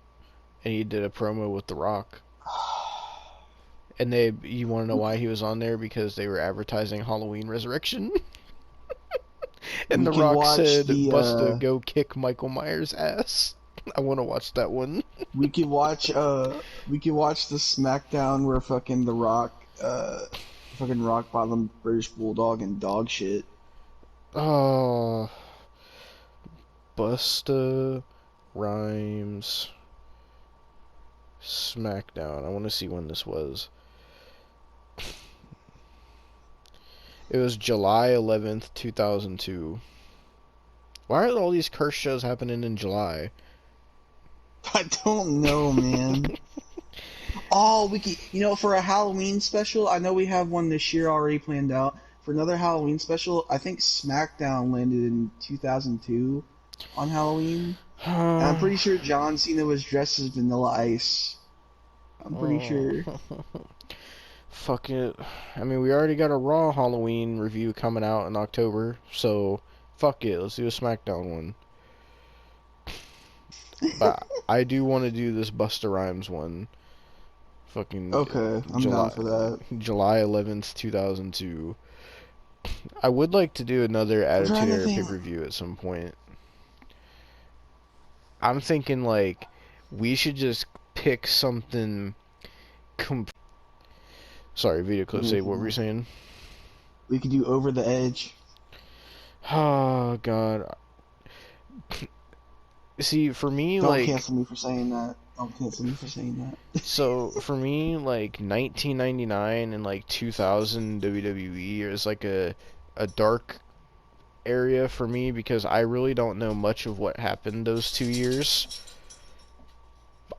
and he did a promo with The Rock. And you want to know why he was on there? Because they were advertising Halloween Resurrection. And The Rock said, Busta, go kick Michael Myers' ass. I want to watch that one. We could watch the SmackDown where fucking The Rock, fucking rock bottom British Bulldog and dog shit. Oh, Busta Rhymes SmackDown. I want to see when this was. It was July 11th, 2002. Why are all these curse shows happening in July? I don't know, man. Oh, we could, for a Halloween special, I know we have one this year already planned out. For another Halloween special, I think SmackDown landed in 2002 on Halloween. And I'm pretty sure John Cena was dressed as Vanilla Ice. I'm pretty sure. Fuck it. I mean, we already got a Raw Halloween review coming out in October, so fuck it. Let's do a SmackDown one. But I do want to do this Busta Rhymes one. Fucking Okay, I'm down for that. July 11th, 2002. I would like to do another I'm Attitude trying to Era think. pay-per-view at some point. I'm thinking, like, we should just pick something. Sorry, video clip. Say what were you saying? We could do Over the Edge. Oh God. See, for me, Don't like, cancel me for saying that. Don't cancel me for saying that. so for me, like 1999 and like 2000 WWE is like a dark area for me because I really don't know much of what happened those 2 years.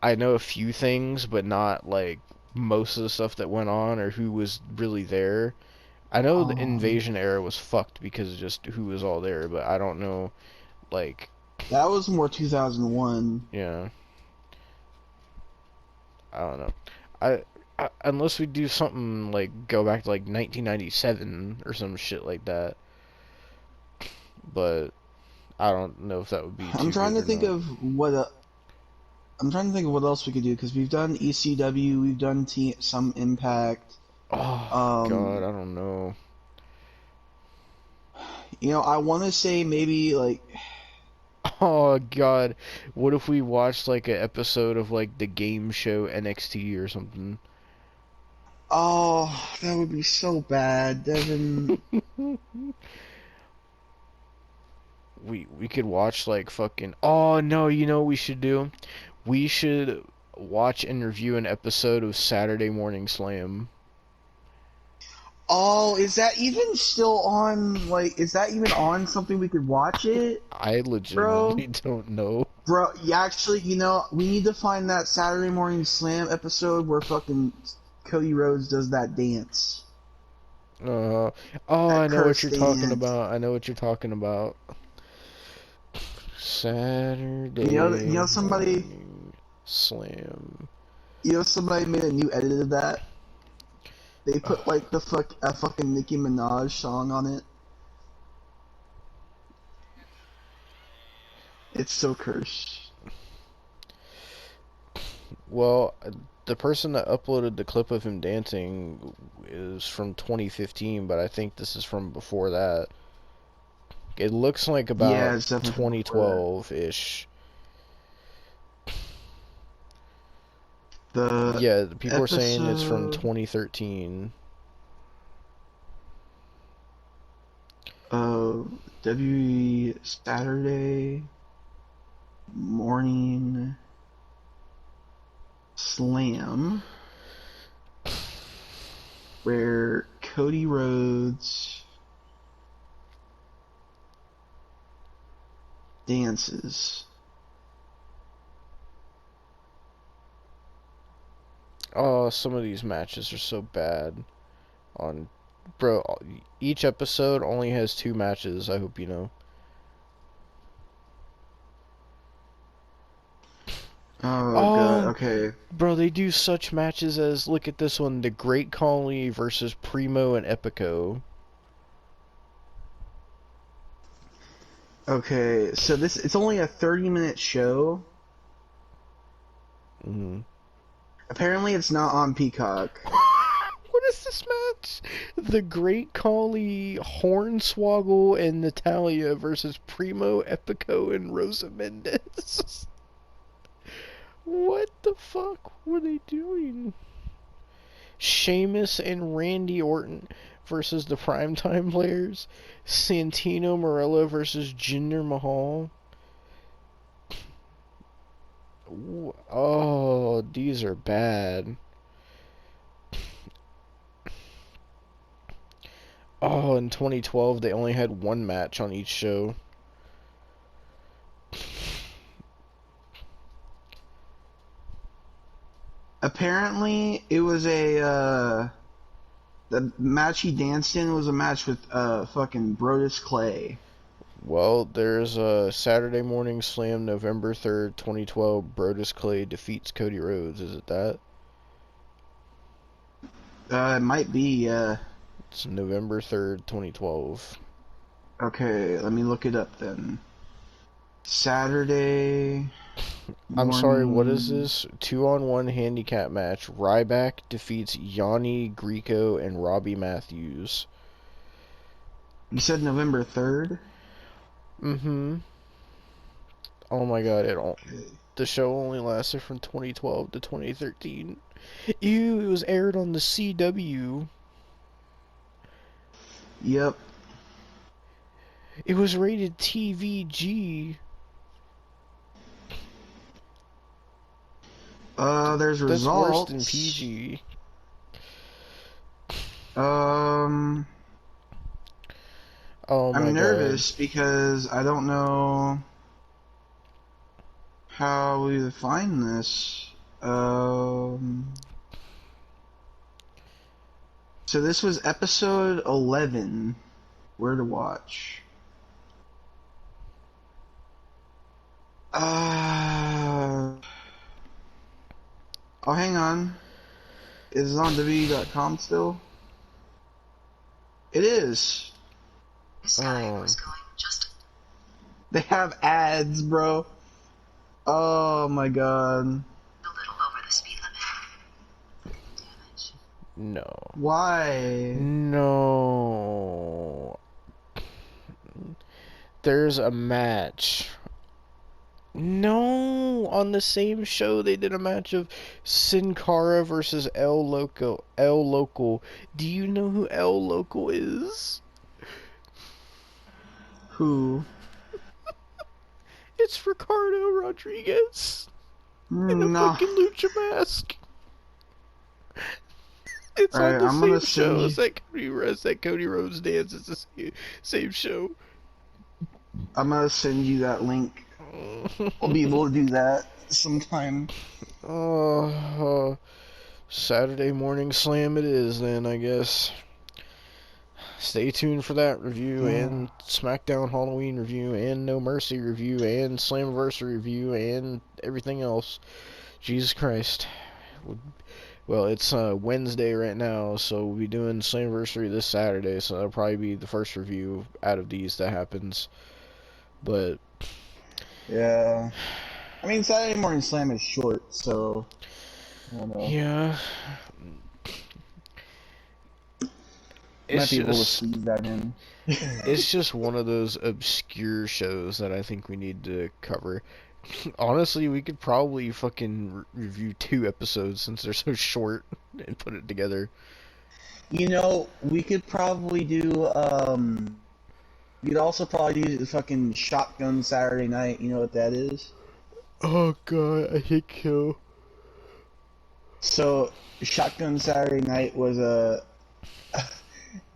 I know a few things, but not like most of the stuff that went on or who was really there. I know the Invasion era was fucked because of just who was all there, but I don't know, like, That was more 2001. yeah, I don't know. Unless we do something like go back to like 1997 or some shit like that, but I don't know if that would be I'm too trying good to or think not. of what I'm trying to think of what else we could do because we've done ECW, we've done some Impact. Oh God, Um, I don't know. I want to say maybe like, Oh God, what if we watched like an episode of like the game show NXT or something? oh, that would be so bad, Devon. We could watch like fucking. Oh no, you know what we should do? We should watch and review an episode of Saturday Morning Slam. Oh, is that even still on? Like, is that even on something we could watch it, I bro? legitimately don't know. Bro, yeah, actually, we need to find that Saturday Morning Slam episode where fucking Cody Rhodes does that dance. Uh, oh, That I know what curse you're talking dance. about. I know what you're talking about. You Saturday know somebody, Morning Slam. somebody made a new edit of that. They put like a fucking Nicki Minaj song on it. It's so cursed. Well, the person that uploaded the clip of him dancing is from 2015, but I think this is from before that. It looks like Yeah, about it's definitely from before 2012-ish. that. The Yeah, people are saying it's from episode 2013. of WWE Saturday Morning Slam where Cody Rhodes dances. Oh, some of these matches are so bad. On, bro, each episode only has 2 matches. I hope you know. Oh god, Oh, okay. bro, they do such matches as, look at this one, the Great Colony versus Primo and Epico. Okay, so it's only a 30-minute show. Mm-hmm. Apparently it's not on Peacock. What is this match? The Great Collie, Hornswoggle, and Natalia versus Primo, Epico, and Rosa Mendez. What the fuck were they doing? Sheamus and Randy Orton versus the Primetime Players. Santino Marella versus Jinder Mahal. Oh, these are bad. Oh, in 2012 they only had 1 match on each show. Apparently it was the match he danced in was a match with fucking Brodus Clay. Well, there's a Saturday Morning Slam, November 3rd, 2012. Brodus Clay defeats Cody Rhodes. Is it that? It might be It's November 3rd, 2012. okay, let me look it up then. Saturday I'm sorry, what is morning. this? 2-on-1 handicap match. Ryback defeats Yanni Greco and Robbie Matthews. You said November 3rd? Mm-hmm. Oh my god, the show only lasted from 2012 to 2013. Ew, it was aired on the CW. Yep. It was rated TVG. There's That's worse than results. PG. Um, Oh my I'm god. nervous because I don't know how we find this. So this was episode 11. Where to watch? Oh, hang on. Is it on WWE.com still? It is. Oh. They have ads, bro. Oh my god. No. Why? No. There's a match. No, on the same show they did a match of Sin Cara versus El Loco. El Local. Do you know who El Local is? Who? It's Ricardo Rodriguez in a No. fucking lucha mask. It's on Alright, the I'm gonna same send show you. as that Cody Rhodes dance. It's the same show. I'm gonna send you that link. I'll be able to do that sometime. Saturday morning slam it is then, I guess. Stay tuned for that review and SmackDown Halloween review and No Mercy review and Slammiversary review and everything else. Jesus Christ. Well, it's Wednesday right now, so we'll be doing Slammiversary this Saturday, so that'll probably be the first review out of these that happens. But Yeah. I mean, Saturday Morning Slam is short, so I don't know. yeah, Might it's be able to just squeeze that in. it's just one of those obscure shows that I think we need to cover. Honestly, we could probably fucking review 2 episodes since they're so short and put it together. You know, we could probably do, we'd also probably do the fucking Shotgun Saturday Night. You know what that is? Oh god, I hate kill. So, Shotgun Saturday Night was a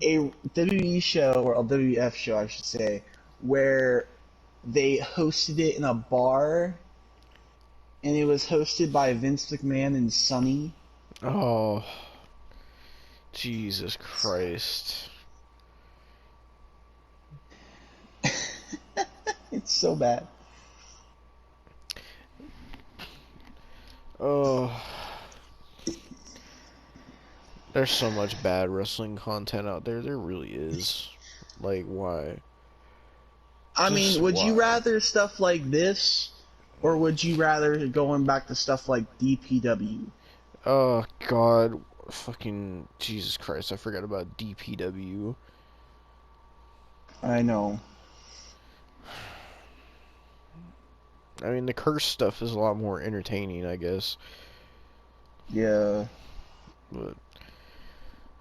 WWE show, or a WWF show, I should say, where they hosted it in a bar, and it was hosted by Vince McMahon and Sonny. Oh, Jesus Christ. It's so bad. Oh, there's so much bad wrestling content out there. There really is. Like, why? I Just mean, would you why? rather stuff like this, or would you rather going back to stuff like DPW? Oh, God. Fucking Jesus Christ, I forgot about DPW. I know. I mean, the curse stuff is a lot more entertaining, I guess. Yeah. But,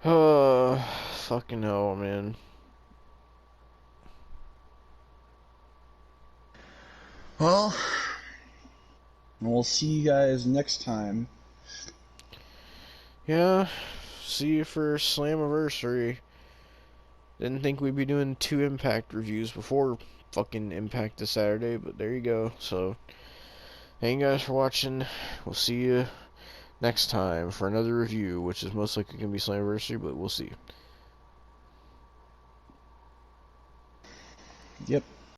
fucking hell, man. Well, we'll see you guys next time. Yeah, see you for Slammiversary. Didn't think we'd be doing 2 Impact reviews before fucking Impact this Saturday, but there you go. So, thank you guys for watching. We'll see you next time for another review, which is most likely going to be Slammiversary, but we'll see. Yep.